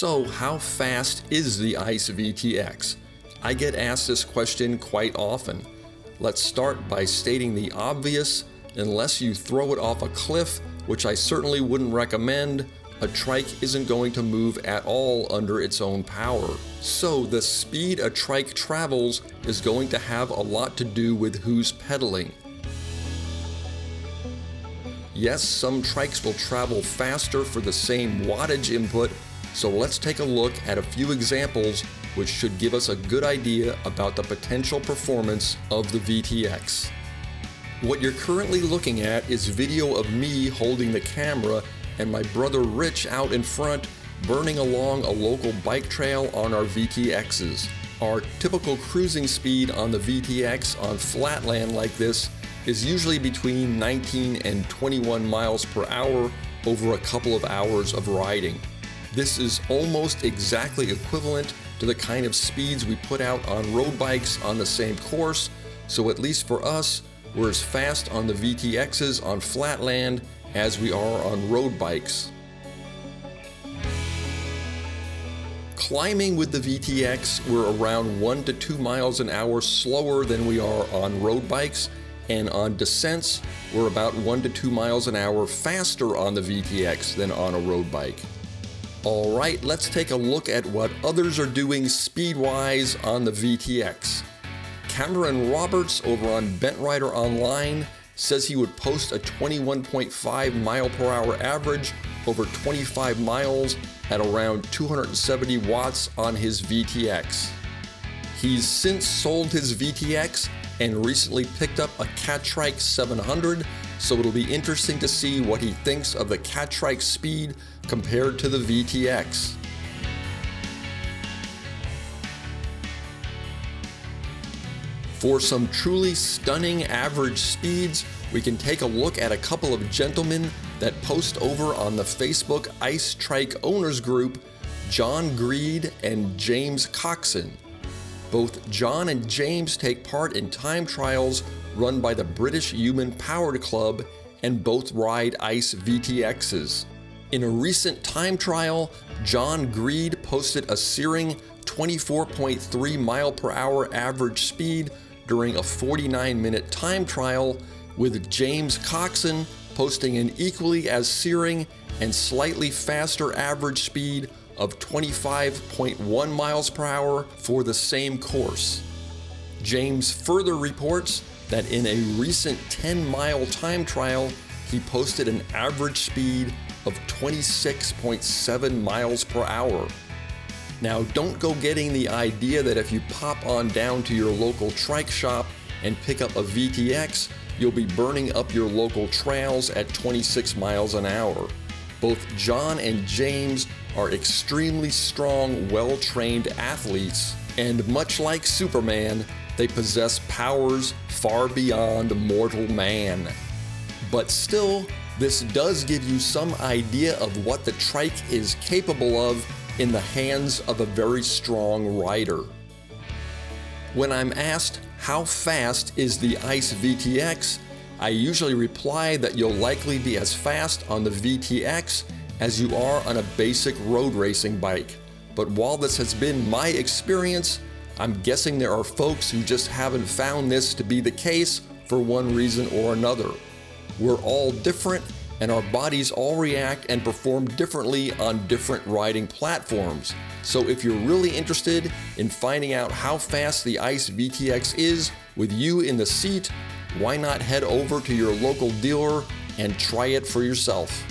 So how fast is the ICE VTX? I get asked this question quite often. Let's start by stating the obvious. Unless you throw it off a cliff, which I certainly wouldn't recommend, a trike isn't going to move at all under its own power. So the speed a trike travels is going to have a lot to do with who's pedaling. Yes, some trikes will travel faster for the same wattage input, so let's take a look at a few examples which should give us a good idea about the potential performance of the VTX. What you're currently looking at is video of me holding the camera and my brother Rich out in front burning along a local bike trail on our VTXs. Our typical cruising speed on the VTX on flat land like this is usually between 19 and 21 miles per hour over a couple of hours of riding. This is almost exactly equivalent to the kind of speeds we put out on road bikes on the same course, so at least for us, we're as fast on the VTXs on flat land as we are on road bikes. Climbing with the VTX, we're around 1 to 2 miles an hour slower than we are on road bikes, and on descents, we're about 1 to 2 miles an hour faster on the VTX than on a road bike. Alright, let's take a look at what others are doing speed-wise on the VTX. Cameron Roberts over on Bent Rider Online says he would post a 21.5 mile per hour average over 25 miles at around 270 watts on his VTX. He's since sold his VTX and recently picked up a Catrike 700, so it'll be interesting to see what he thinks of the Catrike speed compared to the VTX. For some truly stunning average speeds, we can take a look at a couple of gentlemen that post over on the Facebook ICE Trike Owners Group, John Greed and James Coxon. Both John and James take part in time trials run by the British Human Powered Club, and both ride ICE VTXs. In a recent time trial, John Greed posted a searing 24.3 mile per hour average speed during a 49-minute time trial, with James Coxon posting an equally as searing and slightly faster average speed of 25.1 miles per hour for the same course. James further reports that in a recent 10-mile time trial, he posted an average speed of 26.7 miles per hour. Now, don't go getting the idea that if you pop on down to your local trike shop and pick up a VTX, you'll be burning up your local trails at 26 miles an hour. Both John and James are extremely strong, well-trained athletes, and much like Superman, they possess powers far beyond mortal man. But still, this does give you some idea of what the trike is capable of in the hands of a very strong rider. When I'm asked how fast is the ICE VTX, I usually reply that you'll likely be as fast on the VTX as you are on a basic road racing bike. But while this has been my experience, I'm guessing there are folks who just haven't found this to be the case for one reason or another. We're all different, and our bodies all react and perform differently on different riding platforms. So if you're really interested in finding out how fast the ICE VTX is with you in the seat, why not head over to your local dealer and try it for yourself.